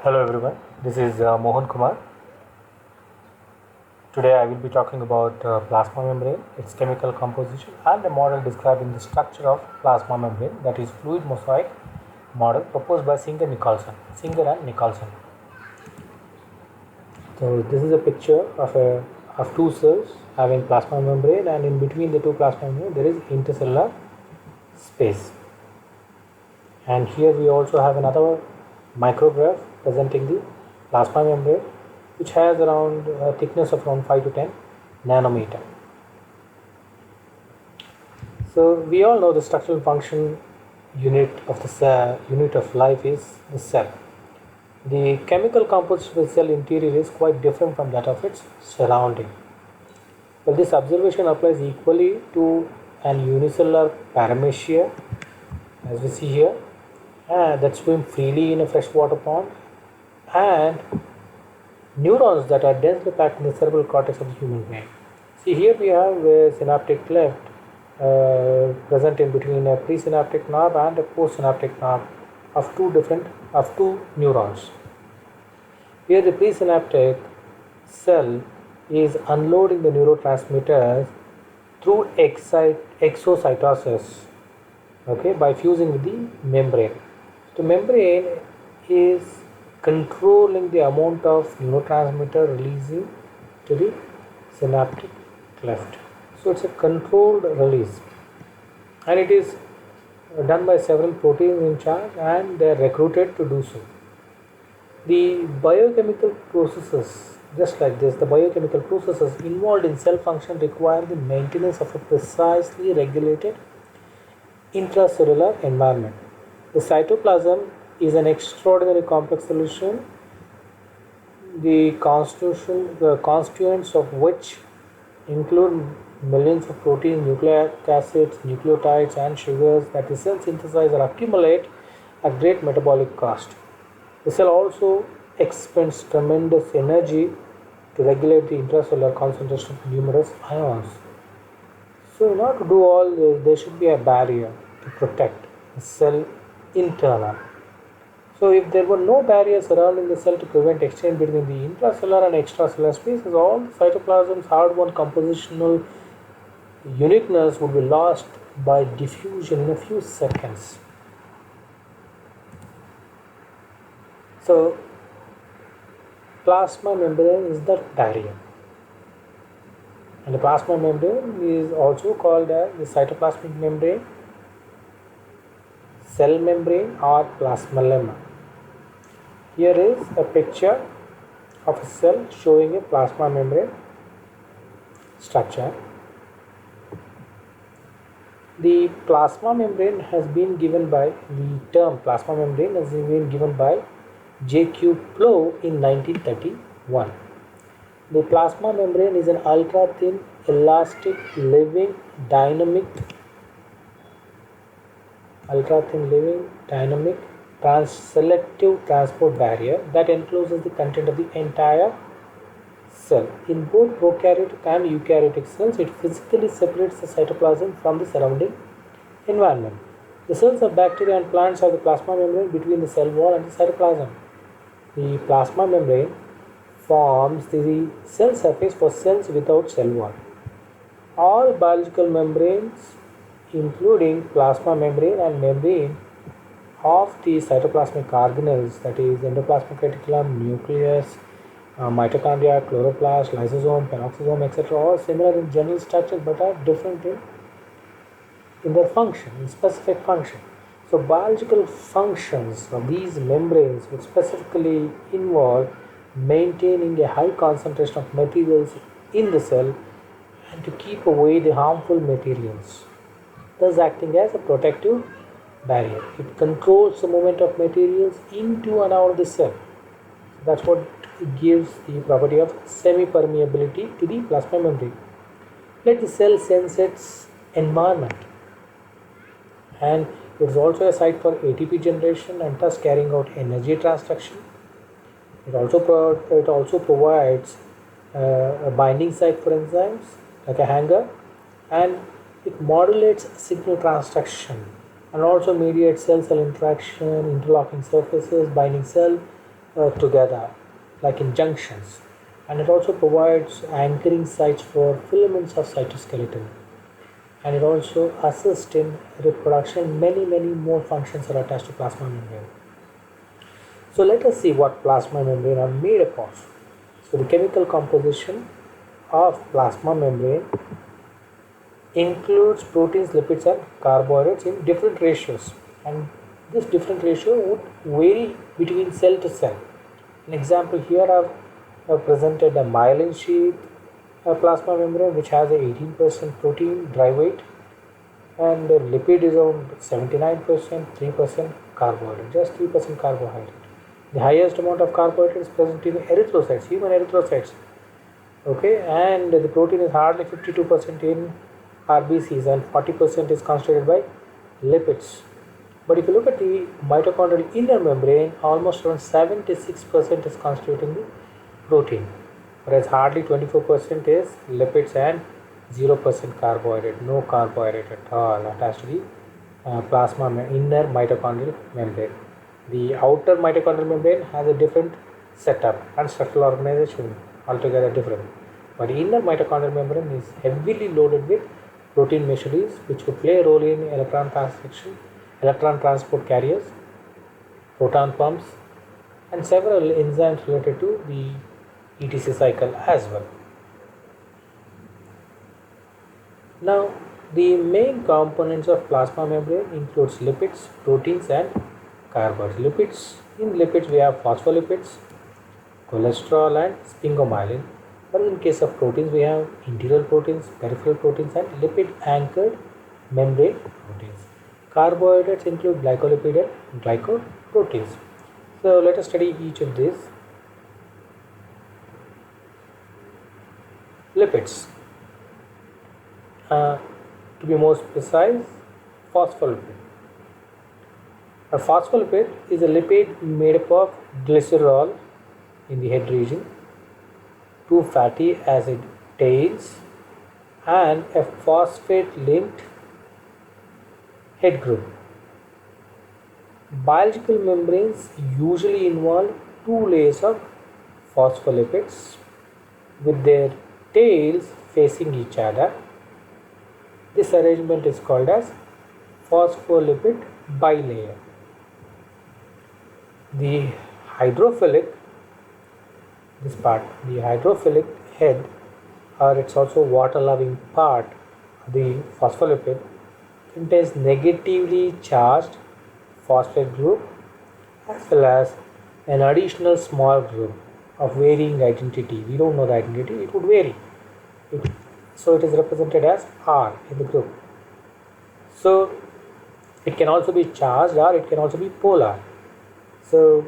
Hello everyone, this is Mohan Kumar. Today I will be talking about plasma membrane, its chemical composition and a model describing the structure of plasma membrane, that is fluid mosaic model proposed by Singer and Nicholson. So this is a picture of two cells having plasma membrane, and in between the two plasma membrane there is intercellular space. And here we also have another micrograph presenting the plasma membrane, which has around a thickness of around 5 to 10 nanometer. So we all know the structural function unit of the cell, unit of life is the cell. The chemical composition of the cell interior is quite different from that of its surrounding. Well, this observation applies equally to an unicellular paramecia, as we see here, that swim freely in a freshwater pond, and neurons that are densely packed in the cerebral cortex of the human brain. See, here we have a synaptic cleft present in between a presynaptic nerve and a postsynaptic nerve of two neurons. Here the presynaptic cell is unloading the neurotransmitters through exocytosis, by fusing with the membrane. The membrane is controlling the amount of neurotransmitter releasing to the synaptic cleft. So it's a controlled release, and it is done by several proteins in charge, and they are recruited to do so. The biochemical processes, just like this, the biochemical processes involved in cell function require the maintenance of a precisely regulated intracellular environment. The cytoplasm is an extraordinary complex solution, the constituents of which include millions of proteins, nucleic acids, nucleotides, and sugars that the cell synthesize or accumulate at great metabolic cost. The cell also expends tremendous energy to regulate the intracellular concentration of numerous ions. So in order to do all this, there should be a barrier to protect the cell internal. So if there were no barrier surrounding the cell to prevent exchange between the intracellular and extracellular spaces, all the cytoplasm's hard-won compositional uniqueness would be lost by diffusion in a few seconds. So plasma membrane is the barrier, and the plasma membrane is also called as the cytoplasmic membrane, cell membrane, or plasmalemma. Here is a picture of a cell showing a plasma membrane structure. The plasma membrane has been given by, the term plasma membrane has been given by J.Q. Plough in 1931. The plasma membrane is an ultra-thin, elastic, living, dynamic, selective transport barrier that encloses the content of the entire cell. In both prokaryotic and eukaryotic cells, it physically separates the cytoplasm from the surrounding environment. The cells of bacteria and plants have the plasma membrane between the cell wall and the cytoplasm. The plasma membrane forms the cell surface for cells without cell wall. All biological membranes, including plasma membrane and membrane of the cytoplasmic organelles, that is endoplasmic reticulum, nucleus, mitochondria, chloroplast, lysosome, peroxisome, etc., all similar in general structure but are different in their function, in specific function. So biological functions of these membranes would specifically involve maintaining a high concentration of materials in the cell and to keep away the harmful materials, thus acting as a protective barrier. It controls the movement of materials into and out of the cell. That's what gives the property of semi-permeability to the plasma membrane. Let the cell sense its environment, and it is also a site for ATP generation and thus carrying out energy transduction. It also provides a binding site for enzymes like a hanger, and it modulates signal transduction and also mediates cell-cell interaction, interlocking surfaces, binding cell together, like in junctions, and it also provides anchoring sites for filaments of cytoskeleton, and it also assists in reproduction. Many more functions are attached to plasma membrane. So let us see what plasma membrane are made up of. So the chemical composition of plasma membrane includes proteins, lipids and carbohydrates in different ratios, and this different ratio would vary between cell to cell. An example here I've presented a myelin sheath plasma membrane which has a 18% protein dry weight, and the lipid is around 79%, 3% carbohydrate, just 3% carbohydrate. The highest amount of carbohydrate is present in erythrocytes, human erythrocytes. Okay, and the protein is hardly 52% in RBCs, and 40% is constituted by lipids. But if you look at the mitochondrial inner membrane, almost around 76% is constituting the protein, whereas hardly 24% is lipids and 0% carbohydrate, no carbohydrate at all attached to the inner mitochondrial membrane. The outer mitochondrial membrane has a different setup and structural organization, altogether different. But the inner mitochondrial membrane is heavily loaded with protein machineries which would play a role in electron transcription, electron transport carriers, proton pumps, and several enzymes related to the ETC cycle as well. Now, the main components of plasma membrane includes lipids, proteins and carbohydrates. In lipids we have phospholipids, cholesterol and sphingomyelin. But in case of proteins we have interior proteins, peripheral proteins and lipid anchored membrane proteins. Carbohydrates include glycolipid and glycoproteins. So let us study each of these. Lipids. To be more precise, phospholipid. A phospholipid is a lipid made up of glycerol in the head region, two fatty acid tails, and a phosphate linked head group. Biological membranes usually involve two layers of phospholipids with their tails facing each other. This arrangement is called as phospholipid bilayer. The hydrophilic, this part, the hydrophilic head, or it's also water loving part of the phospholipid, contains negatively charged phosphate group as well as an additional small group of varying identity. We don't know the identity, it would vary. So it is represented as R in the group. So it can also be charged or it can also be polar. So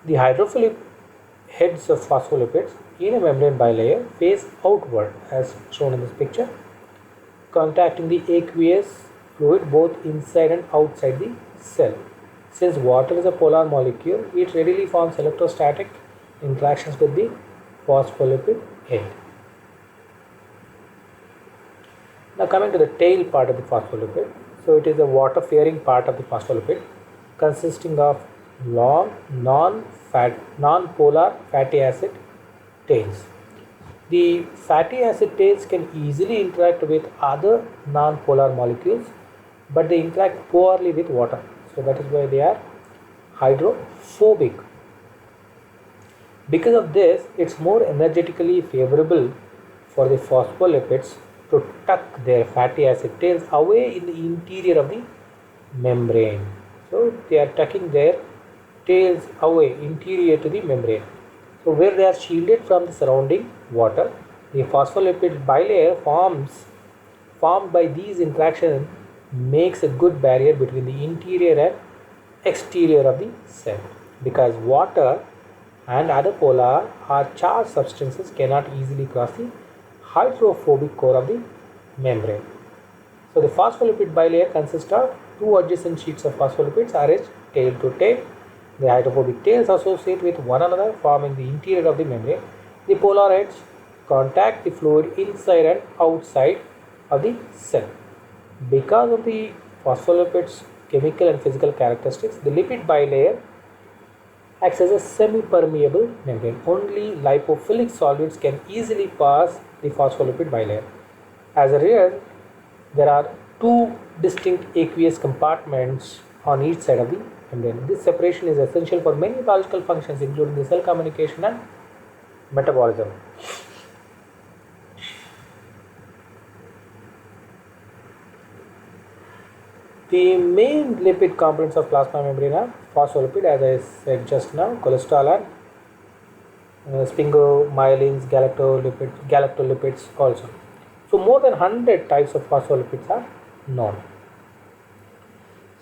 the hydrophilic heads of phospholipids in a membrane bilayer face outward as shown in this picture, contacting the aqueous fluid both inside and outside the cell. Since water is a polar molecule, it readily forms electrostatic interactions with the phospholipid head. Now coming to the tail part of the phospholipid, so it is a water-faring part of the phospholipid consisting of long non-polar fatty acid tails. The fatty acid tails can easily interact with other non-polar molecules, but they interact poorly with water. So that is why they are hydrophobic. Because of this, it's more energetically favorable for the phospholipids to tuck their fatty acid tails away in the interior of the membrane. So they are tucking their tails away interior to the membrane. So where they are shielded from the surrounding water, the phospholipid bilayer formed by these interactions makes a good barrier between the interior and exterior of the cell, because water and other polar or charged substances cannot easily cross the hydrophobic core of the membrane. So the phospholipid bilayer consists of two adjacent sheets of phospholipids arranged tail to tail. The hydrophobic tails associate with one another, forming the interior of the membrane. The polar heads contact the fluid inside and outside of the cell. Because of the phospholipids' chemical and physical characteristics, the lipid bilayer acts as a semi-permeable membrane. Only lipophilic solids can easily pass the phospholipid bilayer. As a result, there are two distinct aqueous compartments on each side of the membrane. This separation is essential for many biological functions, including the cell communication and metabolism. The main lipid components of plasma membrane are phospholipid, as I said just now, cholesterol and sphingomyelins, galactolipids also. So more than 100 types of phospholipids are known.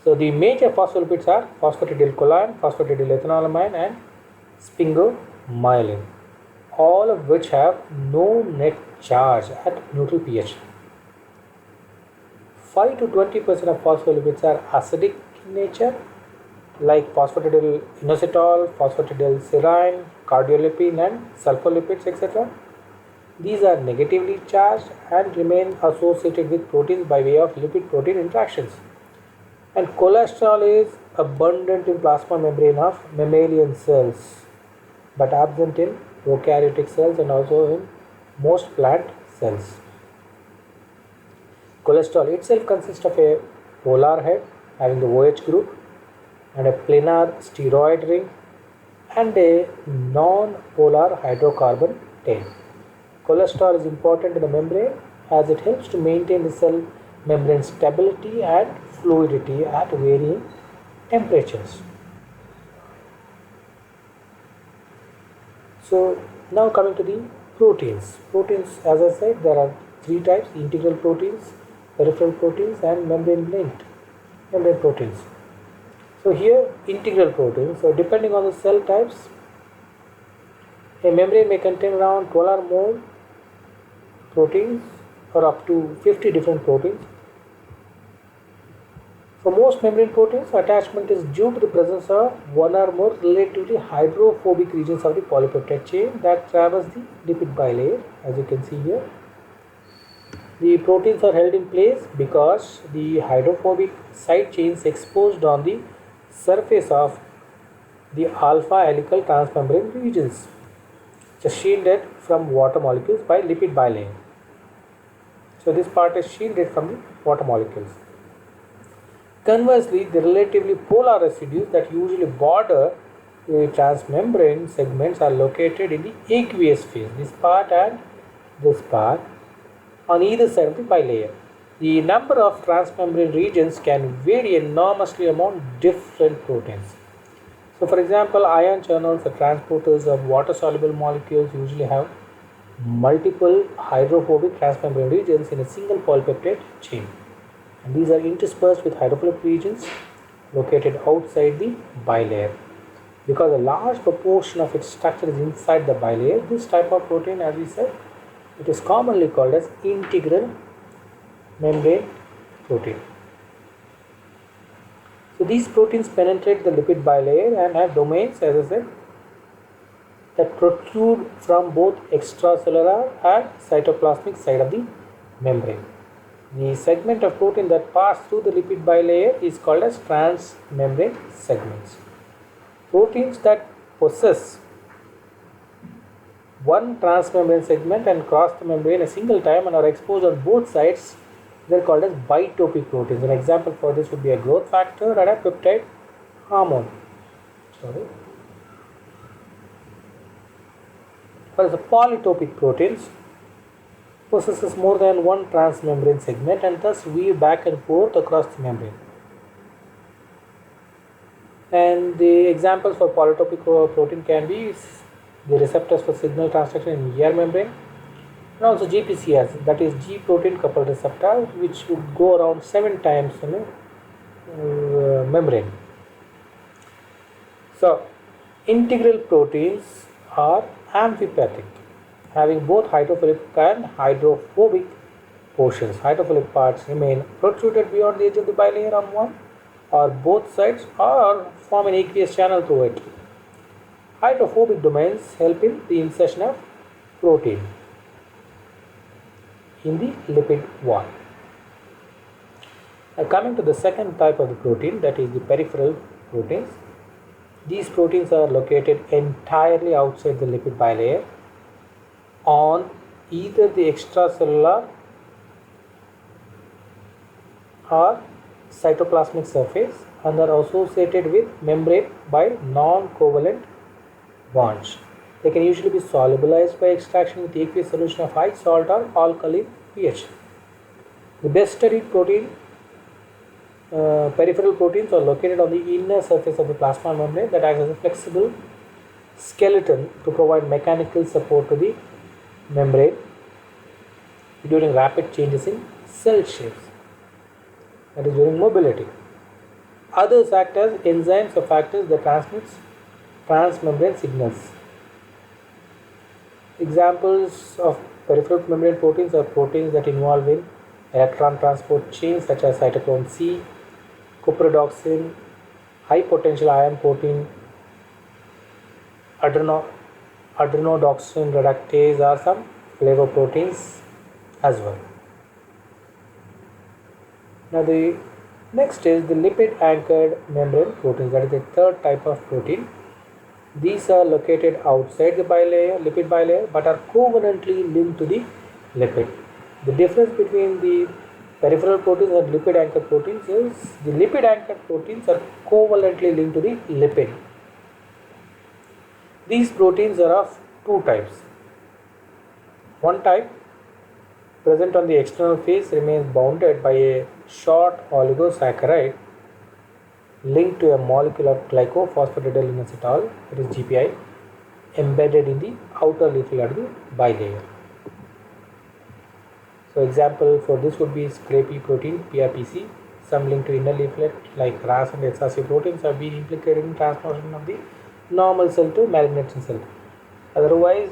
So the major phospholipids are phosphatidylcholine, phosphatidylethanolamine and sphingomyelin, all of which have no net charge at neutral pH. 5 to 20% of phospholipids are acidic in nature, like phosphatidylinositol, phosphatidylserine, cardiolipin and sulfolipids, etc. These are negatively charged and remain associated with proteins by way of lipid-protein interactions. And cholesterol is abundant in plasma membrane of mammalian cells, but absent in prokaryotic cells and also in most plant cells. Cholesterol itself consists of a polar head having the OH group and a planar steroid ring and a non-polar hydrocarbon tail. Cholesterol is important in the membrane as it helps to maintain the cell membrane stability and fluidity at varying temperatures. So now coming to the proteins. Proteins, as I said, there are three types: integral proteins, peripheral proteins and membrane linked membrane proteins. So here integral proteins, so depending on the cell types, a membrane may contain around 12 or more proteins or up to 50 different proteins. For most membrane proteins, attachment is due to the presence of one or more relatively hydrophobic regions of the polypeptide chain that traverse the lipid bilayer, as you can see here. The proteins are held in place because the hydrophobic side chains exposed on the surface of the alpha helical transmembrane regions, just shielded from water molecules by lipid bilayer. So this part is shielded from the water molecules. Conversely, the relatively polar residues that usually border the transmembrane segments are located in the aqueous phase, this part and this part, on either side of the bilayer. The number of transmembrane regions can vary enormously among different proteins. So for example, ion channels, the transporters of water-soluble molecules, usually have multiple hydrophobic transmembrane regions in a single polypeptide chain. And these are interspersed with hydrophilic regions located outside the bilayer. Because a large proportion of its structure is inside the bilayer, this type of protein, as we said, it is commonly called as integral membrane protein. So these proteins penetrate the lipid bilayer and have domains, as I said, that protrude from both extracellular and cytoplasmic side of the membrane. The segment of protein that pass through the lipid bilayer is called as transmembrane segments. Proteins that possess one transmembrane segment and cross the membrane a single time and are exposed on both sides, they are called as bitopic proteins. An example for this would be a growth factor and a peptide hormone. Whereas the polytopic proteins possesses more than one transmembrane segment and thus weave back and forth across the membrane. And the examples for polytopic protein can be the receptors for signal transduction in ER membrane and also GPCRs, that is G protein coupled receptor, which would go around 7 times in a membrane. So integral proteins are amphipathic, having both hydrophilic and hydrophobic portions. Hydrophilic parts remain protruded beyond the edge of the bilayer on one or both sides or form an aqueous channel through it. Hydrophobic domains help in the insertion of protein in the lipid wall. Now coming to the second type of the protein, that is the peripheral proteins. These proteins are located entirely outside the lipid bilayer on either the extracellular or cytoplasmic surface and are associated with membrane by non-covalent bonds. They can usually be solubilized by extraction with aqueous solution of high salt or alkaline pH. The best studied peripheral proteins are located on the inner surface of the plasma membrane that acts as a flexible skeleton to provide mechanical support to the membrane during rapid changes in cell shapes, that is during mobility. Others act as enzymes or factors that transmit transmembrane signals. Examples of peripheral membrane proteins are proteins that involve in electron transport chains such as cytochrome C, cupridoxine, high potential ion protein, adrenodoxin reductase are some flavoproteins as well. Now the next is the lipid anchored membrane proteins, that is the third type of protein. These are located outside the lipid bilayer but are covalently linked to the lipid. The difference between the peripheral proteins and lipid anchored proteins is the lipid anchored proteins are covalently linked to the lipid. These proteins are of two types. One type, present on the external face, remains bounded by a short oligosaccharide linked to a molecule of glycophosphatidylinoacetal, that is GPI, embedded in the outer leaflet of the bilayer. So example for this would be scrapie protein, PRPC. Some linked to inner leaflet like RAS and SRC proteins have been implicated in transformation of the normal cell to malignant cell. Otherwise,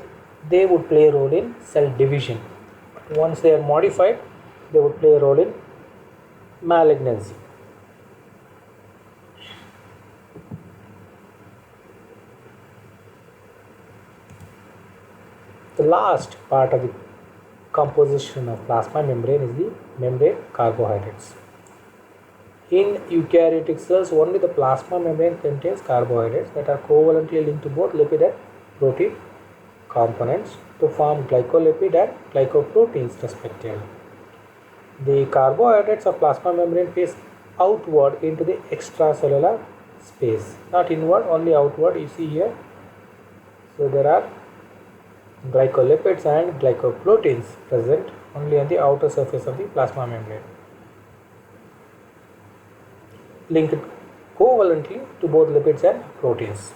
they would play a role in cell division. Once they are modified, they would play a role in malignancy. The last part of the composition of plasma membrane is the membrane carbohydrates. In eukaryotic cells, only the plasma membrane contains carbohydrates that are covalently linked to both lipid and protein components to form glycolipid and glycoproteins respectively. The carbohydrates of plasma membrane face outward into the extracellular space, not inward, only outward. You see here. So there are glycolipids and glycoproteins present only on the outer surface of the plasma membrane, linked covalently to both lipids and proteins.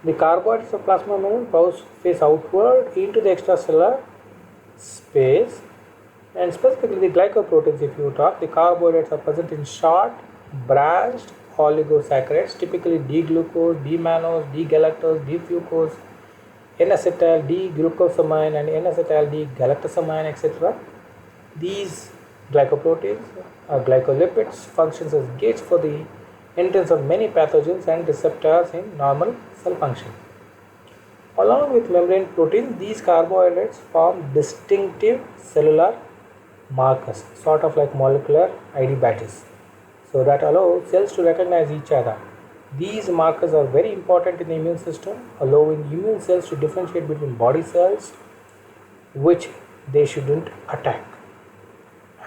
The carbohydrates of plasma membrane face outward into the extracellular space, and specifically the glycoproteins, if you talk, the carbohydrates are present in short branched oligosaccharides, typically D-glucose, D-mannose, D-galactose, D-fucose, N-acetyl, D-glucosamine and N-acetyl D-galactosamine, etc. These glycoproteins or glycolipids functions as gates for the entrance of many pathogens and receptors in normal cell function. Along with membrane proteins, these carbohydrates form distinctive cellular markers, sort of like molecular ID badges, so that allow cells to recognize each other. These markers are very important in the immune system, allowing immune cells to differentiate between body cells which they shouldn't attack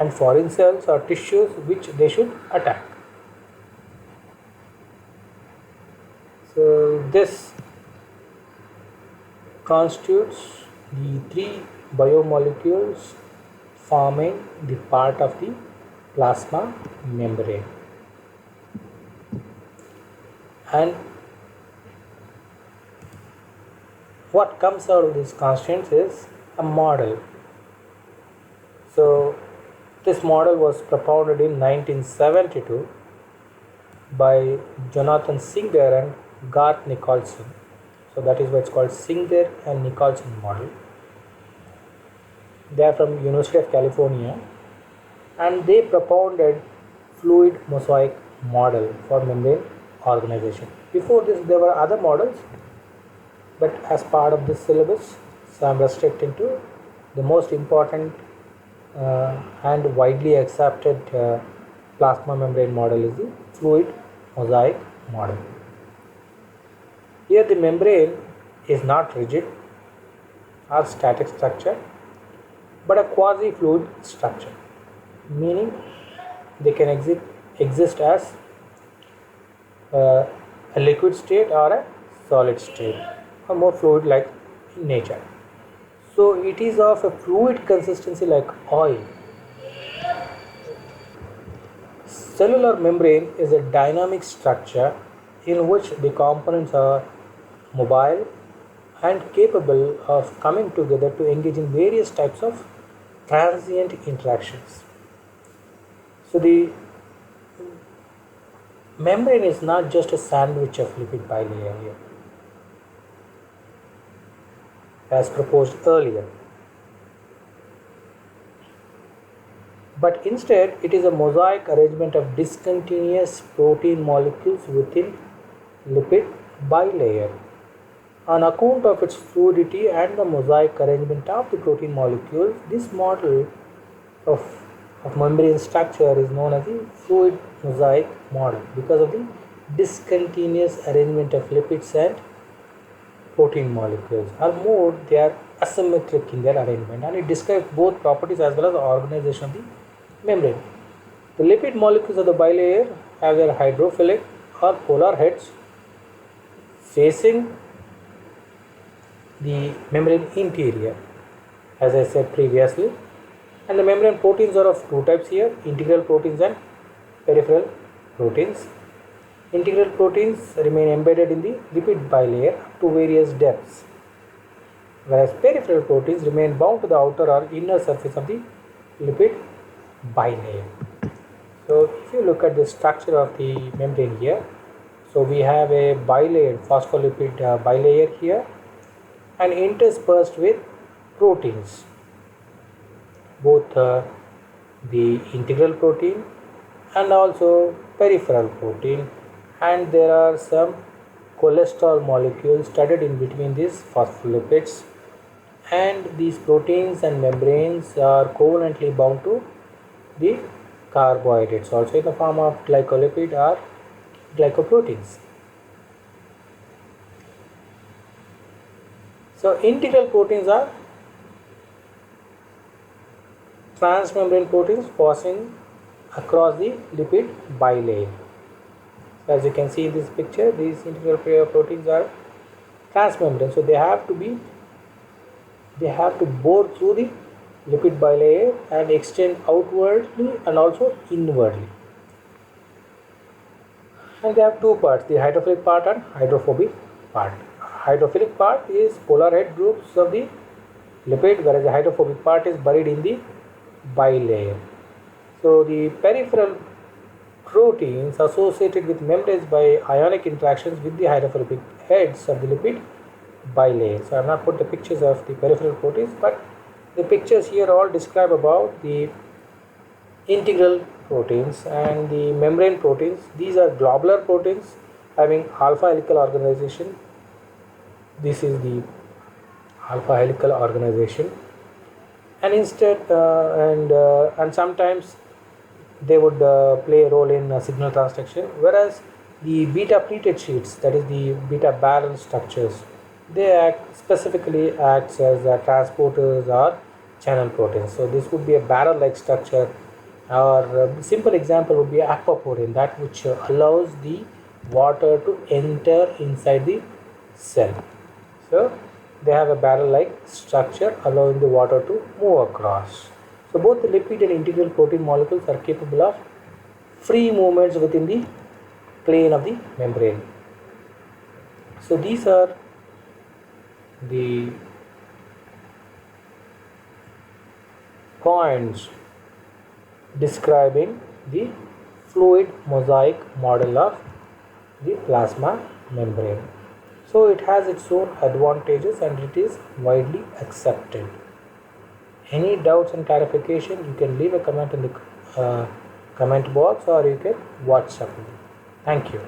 and foreign cells or tissues which they should attack. So this constitutes the three biomolecules forming the part of the plasma membrane. And what comes out of these constants is a model. So this model was propounded in 1972 by Jonathan Singer and Garth Nicholson. So that is why it's called Singer and Nicholson model. They are from University of California, and they propounded fluid mosaic model for membrane organization. Before this, there were other models, but as part of this syllabus, so I am restricting to the most important and widely accepted plasma membrane model is the fluid mosaic model. Here the membrane is not rigid or static structure but a quasi-fluid structure, meaning they can exist as a liquid state or a solid state or more fluid like in nature. So it is of a fluid consistency like oil. Cellular membrane is a dynamic structure in which the components are mobile and capable of coming together to engage in various types of transient interactions. So the membrane is not just a sandwich of lipid bilayer here, as proposed earlier, but instead it is a mosaic arrangement of discontinuous protein molecules within lipid bilayer. On account of its fluidity and the mosaic arrangement of the protein molecules, this model of membrane structure is known as the fluid mosaic model because of the discontinuous arrangement of lipids and protein molecules, or more, they are asymmetric in their arrangement, and it describes both properties as well as the organization of the membrane. The lipid molecules of the bilayer have their hydrophilic or polar heads facing the membrane interior, as I said previously, and the membrane proteins are of two types here: integral proteins and peripheral proteins. Integral proteins remain embedded in the lipid bilayer up to various depths, whereas peripheral proteins remain bound to the outer or inner surface of the lipid bilayer. So if you look at the structure of the membrane here, so we have a bilayered phospholipid bilayer here and interspersed with proteins, both the integral protein and also peripheral protein, and there are some cholesterol molecules studded in between these phospholipids, and these proteins and membranes are covalently bound to the carbohydrates also in the form of glycolipid or glycoproteins. So integral proteins are transmembrane proteins passing across the lipid bilayer. As you can see in this picture, these integral proteins are transmembrane, so they have to bore through the lipid bilayer and extend outwardly and also inwardly. And they have two parts, the hydrophilic part and hydrophobic part. Hydrophilic part is polar head groups of the lipid, whereas the hydrophobic part is buried in the bilayer. So the peripheral proteins associated with membranes by ionic interactions with the hydrophobic heads of the lipid bilayer. So I have not put the pictures of the peripheral proteins, but the pictures here all describe about the integral proteins and the membrane proteins. These are globular proteins having alpha helical organization. This is the alpha helical organization, and instead and sometimes they would play a role in signal transduction, whereas the beta pleated sheets, that is the beta barrel structures, they specifically acts as transporters or channel proteins. So this would be a barrel like structure, or a simple example would be aquaporin, that which allows the water to enter inside the cell. So they have a barrel like structure allowing the water to move across. So both the lipid and integral protein molecules are capable of free movements within the plane of the membrane. So these are the points describing the fluid mosaic model of the plasma membrane. So it has its own advantages and it is widely accepted. Any doubts and clarification, you can leave a comment in the comment box or you can WhatsApp me. Thank you.